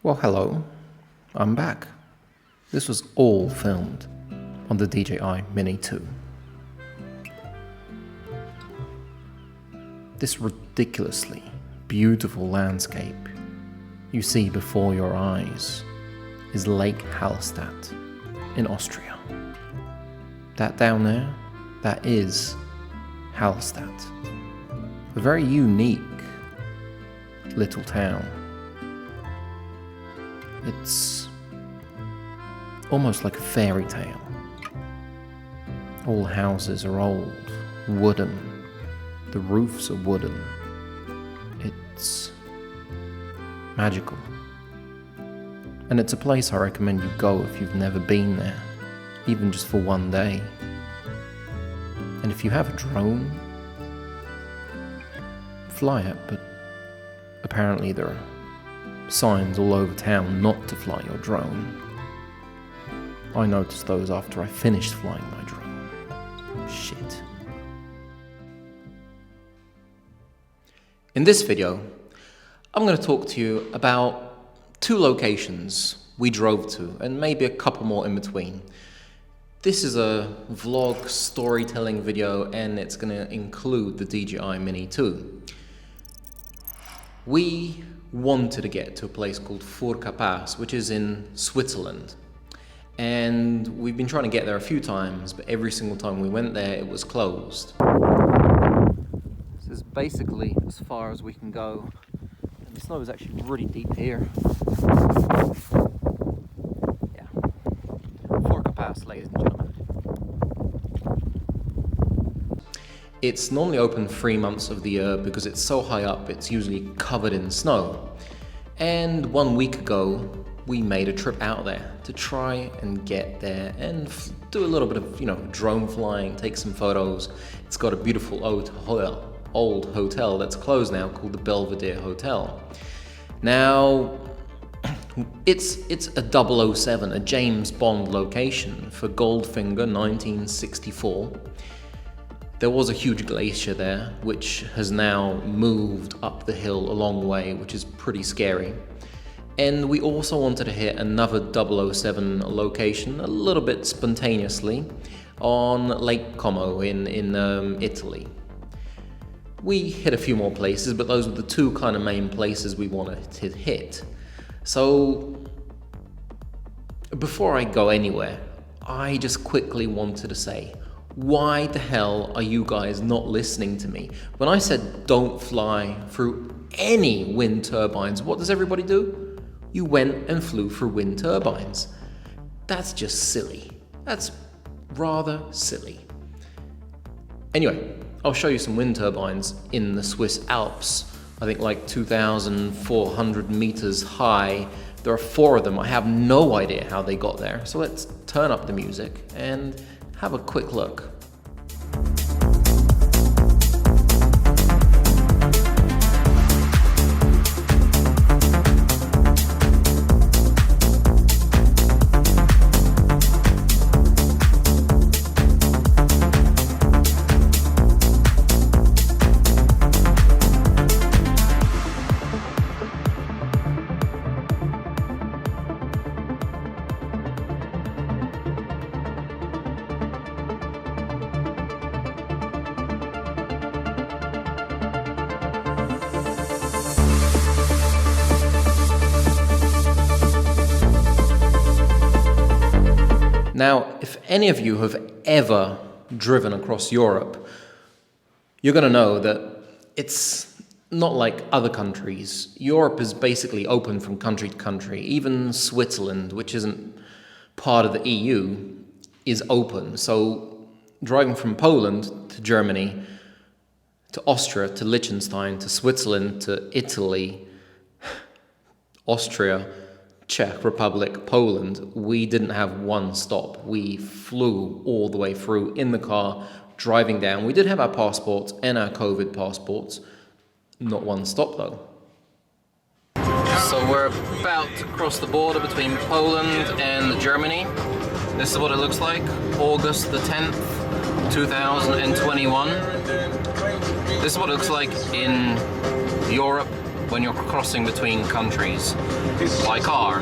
Well, hello, I'm back. This was all filmed on the DJI Mini 2. This ridiculously beautiful landscape you see before your eyes is Lake Hallstatt in Austria. That down there, that is Hallstatt. A very unique little town. It's almost like a fairy tale. All houses are old, wooden. The roofs are wooden. It's magical. And it's a place I recommend you go if you've never been there, even just for one day. And if you have a drone, fly it, but apparently there are signs all over town not to fly your drone. I noticed those after I finished flying my drone. Shit. In this video, I'm going to talk to you about 2 locations we drove to, and maybe a couple more in between. This is a vlog storytelling video, and it's going to include the DJI Mini 2. We wanted to get to a place called Furka Pass, which is in Switzerland. And we've been trying to get there a few times, but every single time we went there, it was closed. This is basically as far as we can go. And the snow is actually really deep here. Yeah. Furka Pass, ladies and gentlemen. It's normally open 3 months of the year because it's so high up, it's usually covered in snow. And 1 week ago, we made a trip out there to try and get there and do a little bit of, drone flying, take some photos. It's got a beautiful old hotel that's closed now called the Belvedere Hotel. Now, it's a 007, a James Bond location for Goldfinger 1964. There was a huge glacier there, which has now moved up the hill a long way, which is pretty scary. And we also wanted to hit another 007 location, a little bit spontaneously, on Lake Como in Italy. We hit a few more places, but those were the 2 kind of main places we wanted to hit. So, before I go anywhere, I just quickly wanted to say, why the hell are you guys not listening to me? When I said don't fly through any wind turbines, what does everybody do? You went and flew through wind turbines. That's just silly. That's rather silly. Anyway, I'll show you some wind turbines in the Swiss Alps. I think like 2,400 meters high. There are 4 of them. I have no idea how they got there. So let's turn up the music and have a quick look. Now, if any of you have ever driven across Europe, you're going to know that it's not like other countries. Europe is basically open from country to country. Even Switzerland, which isn't part of the EU, is open. So driving from Poland to Germany, to Austria, to Liechtenstein, to Switzerland, to Italy, Austria, Czech Republic, Poland, we didn't have one stop. We flew all the way through in the car, driving down. We did have our passports and our COVID passports. Not one stop though. So we're about to cross the border between Poland and Germany. This is what it looks like, August the 10th, 2021. This is what it looks like in Europe when you're crossing between countries by car.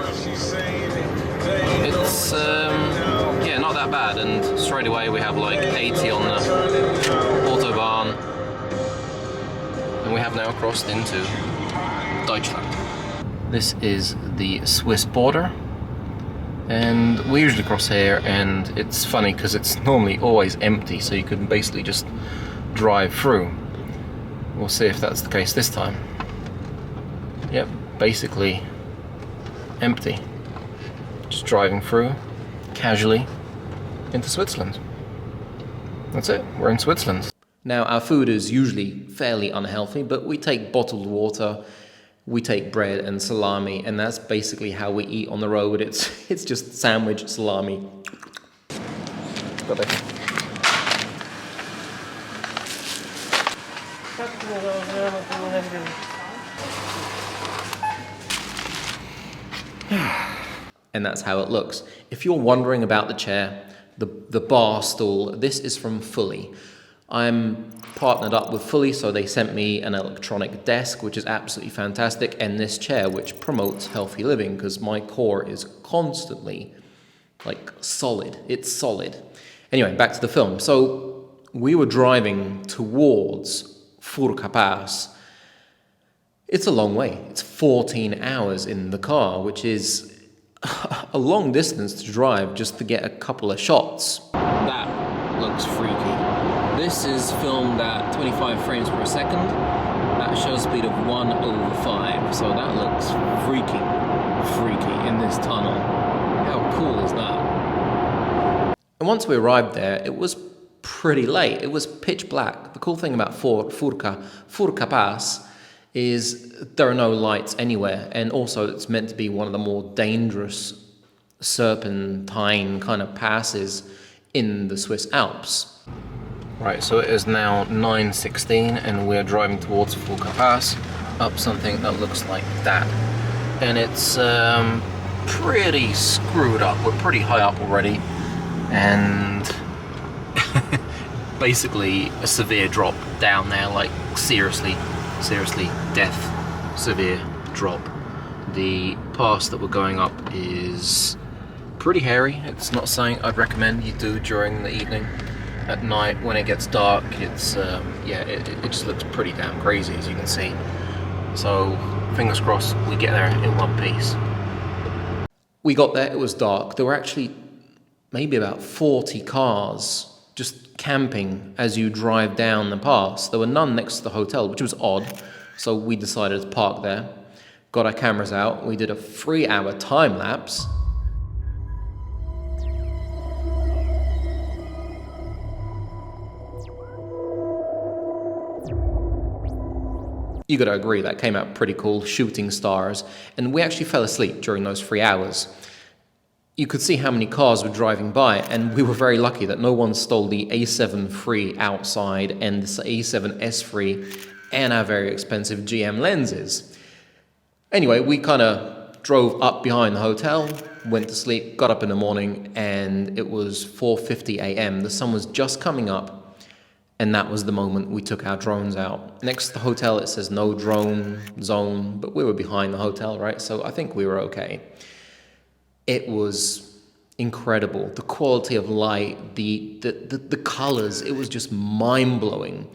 It's yeah, not that bad, and straight away we have like 80 on the Autobahn, and we have now crossed into Deutschland. This is the Swiss border, and we usually cross here, and it's funny because it's normally always empty, so you can basically just drive through. We'll see if that's the case this time. Yep, basically empty. Just driving through casually into Switzerland. That's it, we're in Switzerland. Now, our food is usually fairly unhealthy, but we take bottled water, we take bread and salami, and that's basically how we eat on the road. It's just sandwich, salami. Got it. And that's how it looks. If you're wondering about the chair, the bar stool, this is from Fully. I'm partnered up with Fully, so they sent me an electronic desk, which is absolutely fantastic, and this chair, which promotes healthy living, because my core is constantly, like, solid. It's solid. Anyway, back to the film. So we were driving towards Furka Pass. It's a long way. It's 14 hours in the car, which is a long distance to drive just to get a couple of shots. That looks freaky. This is filmed at 25 frames per second. That shutter speed of 1/5. So that looks freaky in this tunnel. How cool is that? And once we arrived there, it was pretty late. It was pitch black. The cool thing about Furka Pass is there are no lights anywhere, and also it's meant to be one of the more dangerous serpentine kind of passes in the Swiss Alps. Right, so it is now 9:16 and we're driving towards Furka Pass up something that looks like that. And it's pretty screwed up. We're pretty high up already, and basically a severe drop down there, like seriously death severe drop. The pass that we're going up is pretty hairy. It's not something I'd recommend you do during the evening. At night when it gets dark, it's yeah, it just looks pretty damn crazy, as you can see. So fingers crossed we get there in one piece. We got there, it was dark. There were actually maybe about 40 cars just camping as you drive down the pass. There were none next to the hotel, which was odd, so we decided to park there. Got our cameras out, we did a 3-hour time lapse. You gotta agree, that came out pretty cool, shooting stars, and we actually fell asleep during those 3 hours. You could see how many cars were driving by, and we were very lucky that no one stole the A7 III outside and this A7S III and our very expensive GM lenses. Anyway, we kind of drove up behind the hotel, went to sleep, got up in the morning, and it was 4:50 a.m. The sun was just coming up, and that was the moment we took our drones out. Next to the hotel, it says no drone zone, but we were behind the hotel, right? So I think we were okay. It was incredible. The quality of light, the colors, it was just mind-blowing.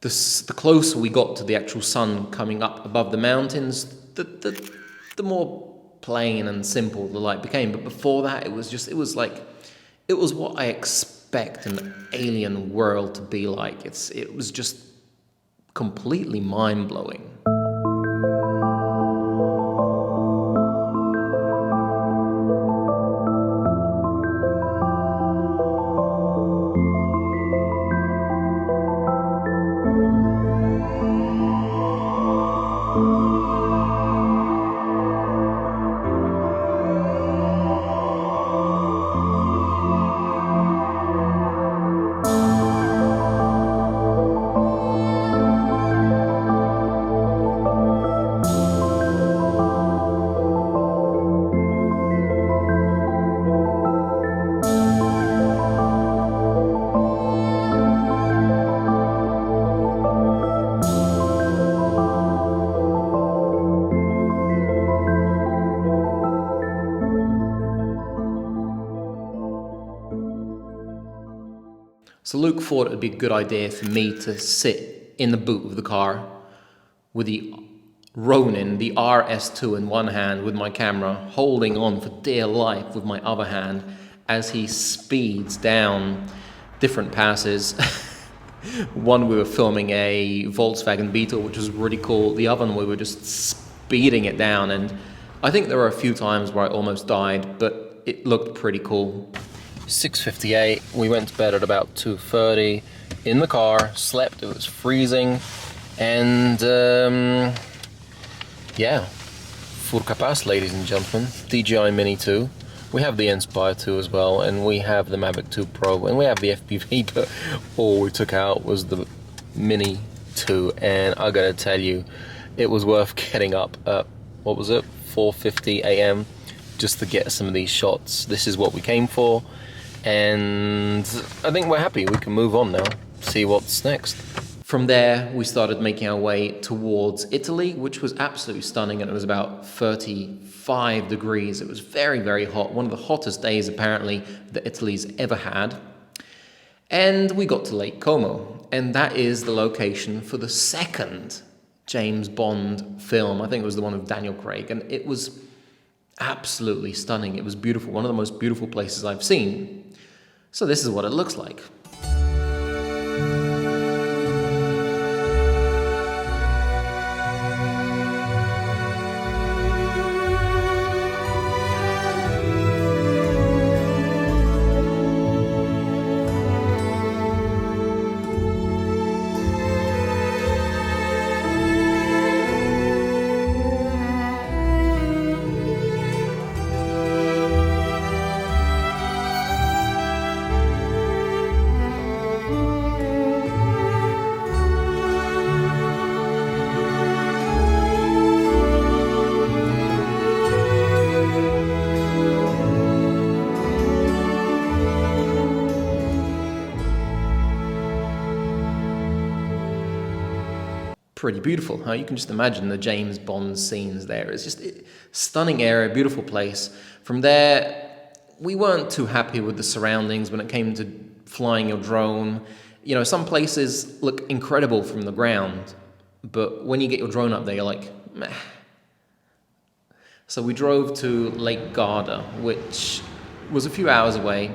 The closer we got to the actual sun coming up above the mountains, the more plain and simple the light became. But before that, it was what I expect an alien world to be like. It was just completely mind-blowing. So Luke thought it would be a good idea for me to sit in the boot of the car with the Ronin, the RS2 in one hand with my camera, holding on for dear life with my other hand as he speeds down different passes. One we were filming a Volkswagen Beetle, which was really cool. The other one we were just speeding it down, and I think there were a few times where I almost died, but it looked pretty cool. 6:58, we went to bed at about 2:30, in the car, slept, it was freezing, and yeah, Furka Pass, ladies and gentlemen, DJI Mini 2. We have the Inspire 2 as well, and we have the Mavic 2 Pro, and we have the FPV, but all we took out was the Mini 2, and I gotta tell you, it was worth getting up at, what was it, 4:50 a.m. just to get some of these shots. This is what we came for, and I think we're happy. We can move on now, see what's next. From there, we started making our way towards Italy, which was absolutely stunning, and it was about 35 degrees. It was very, very hot. One of the hottest days, apparently, that Italy's ever had. And we got to Lake Como, and that is the location for the second James Bond film. I think it was the one with Daniel Craig, and it was absolutely stunning. It was beautiful, one of the most beautiful places I've seen. So this is what it looks like. Pretty beautiful, huh? You can just imagine the James Bond scenes there. It's just stunning area, beautiful place. From there, we weren't too happy with the surroundings when it came to flying your drone. You know, some places look incredible from the ground, but when you get your drone up there, you're like, meh. So we drove to Lake Garda, which was a few hours away,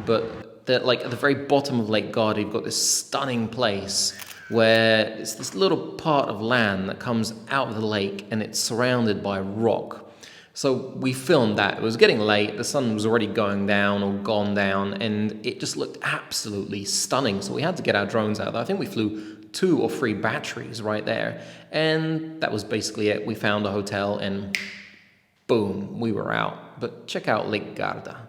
but at the very bottom of Lake Garda, you've got this stunning place where it's this little part of land that comes out of the lake and it's surrounded by rock. So we filmed that. It was getting late, the sun was already going down or gone down, and it just looked absolutely stunning. So we had to get our drones out there. I think we flew 2 or 3 batteries right there, and that was basically it. We found a hotel and boom, we were out. But check out Lake Garda.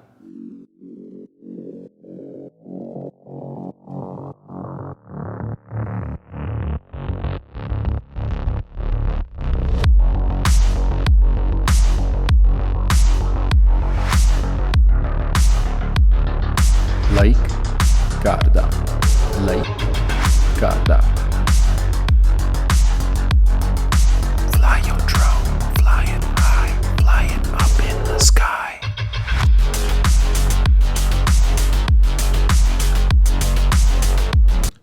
Lake Garda, Lake Garda. Fly your drone, fly it high, fly it up in the sky.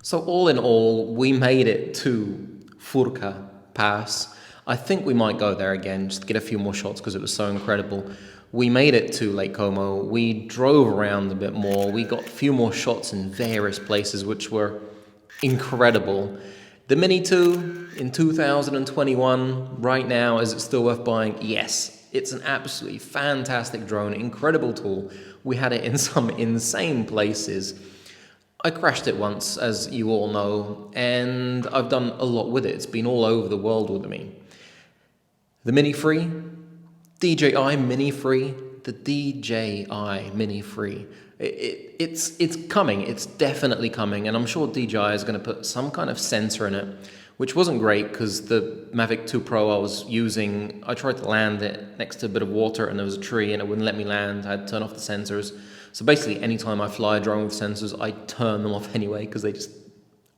So all in all, we made it to Furka Pass. I think we might go there again, just to get a few more shots because it was so incredible. We made it to Lake Como, we drove around a bit more, we got a few more shots in various places which were incredible. The Mini 2 in 2021, right now, is it still worth buying? Yes, it's an absolutely fantastic drone, incredible tool. We had it in some insane places. I crashed it once, as you all know, and I've done a lot with it. It's been all over the world with me. The Mini Free, DJI Mini Free, the DJI Mini Free. It's coming, it's definitely coming, and I'm sure DJI is going to put some kind of sensor in it, which wasn't great because the Mavic 2 Pro I was using, I tried to land it next to a bit of water and there was a tree and it wouldn't let me land. I had to turn off the sensors. So basically anytime I fly a drone with sensors, I turn them off anyway because they just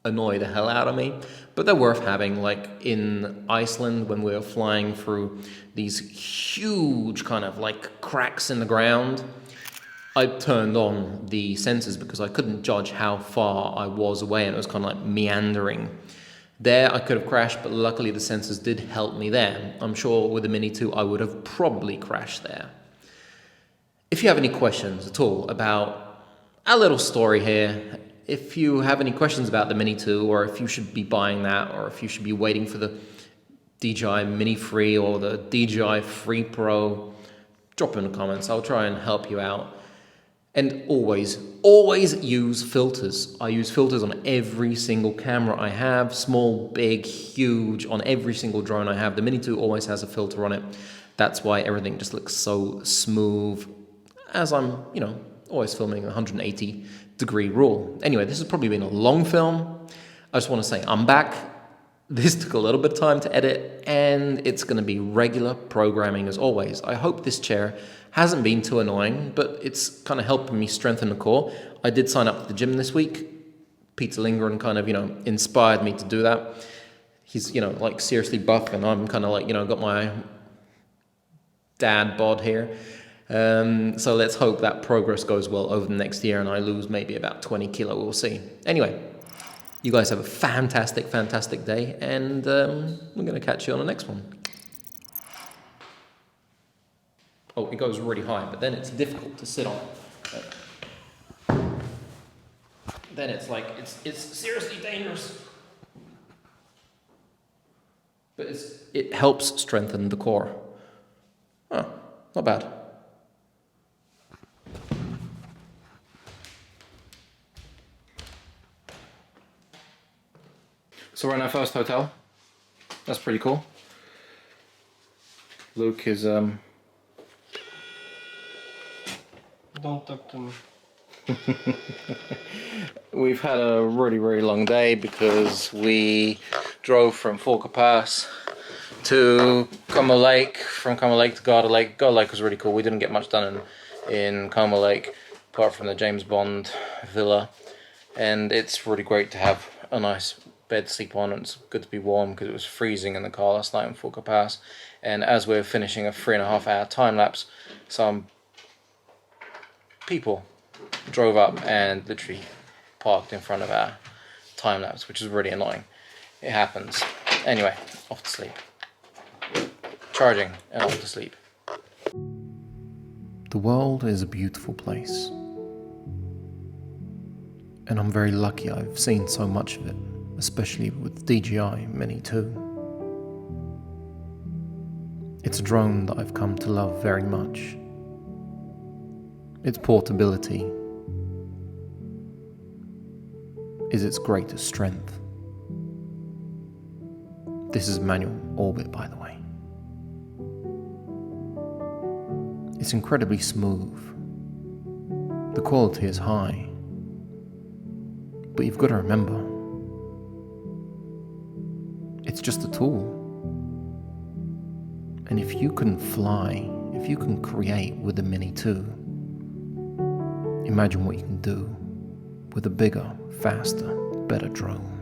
annoy the hell out of me. But they're worth having, like in Iceland when we were flying through these huge kind of like cracks in the ground. I turned on the sensors because I couldn't judge how far I was away, and it was kind of like meandering. There I could have crashed, but luckily the sensors did help me there. I'm sure with the Mini 2 I would have probably crashed there. If you have any questions at all about our little story here, if you have any questions about the Mini 2, or if you should be buying that, or if you should be waiting for the DJI Mini Free or the DJI Free Pro, drop in the comments. I'll try and help you out. And always use filters. I use filters on every single camera I have, small, big, huge, on every single drone I have. The Mini 2 always has a filter on it. That's why everything just looks so smooth, as I'm, always filming 180-degree rule. Anyway, this has probably been a long film. I just want to say I'm back. This took a little bit of time to edit, and it's going to be regular programming as always. I hope this chair hasn't been too annoying, but it's kind of helping me strengthen the core. I did sign up to the gym this week. Peter Lindgren kind of, inspired me to do that. He's, like seriously buff, and I'm kind of like, got my dad bod here. So let's hope that progress goes well over the next year and I lose maybe about 20 kilo, we'll see. Anyway, you guys have a fantastic, fantastic day, and we're going to catch you on the next one. Oh, it goes really high, but then it's difficult to sit on. Then it's like, it's seriously dangerous. But it helps strengthen the core. Oh, not bad. So we're in our first hotel. That's pretty cool. Luke is Don't talk to me. We've had a really, really long day because we drove from Furka Pass to Como Lake, from Como Lake to Garda Lake. Garda Lake was really cool. We didn't get much done in Como Lake, apart from the James Bond villa. And it's really great to have a nice bed to sleep on. It's good to be warm because it was freezing in the car last night in Furka Pass. And as we're finishing a 3.5-hour time lapse, some people drove up and literally parked in front of our time lapse, which is really annoying. It happens. Anyway, off to sleep. Charging and off to sleep. The world is a beautiful place, and I'm very lucky I've seen so much of it, especially with DJI Mini 2. It's a drone that I've come to love very much. Its portability is its greatest strength. This is manual orbit, by the way. It's incredibly smooth. The quality is high. But you've got to remember, it's just a tool. And if you can fly, if you can create with the Mini 2, imagine what you can do with a bigger, faster, better drone.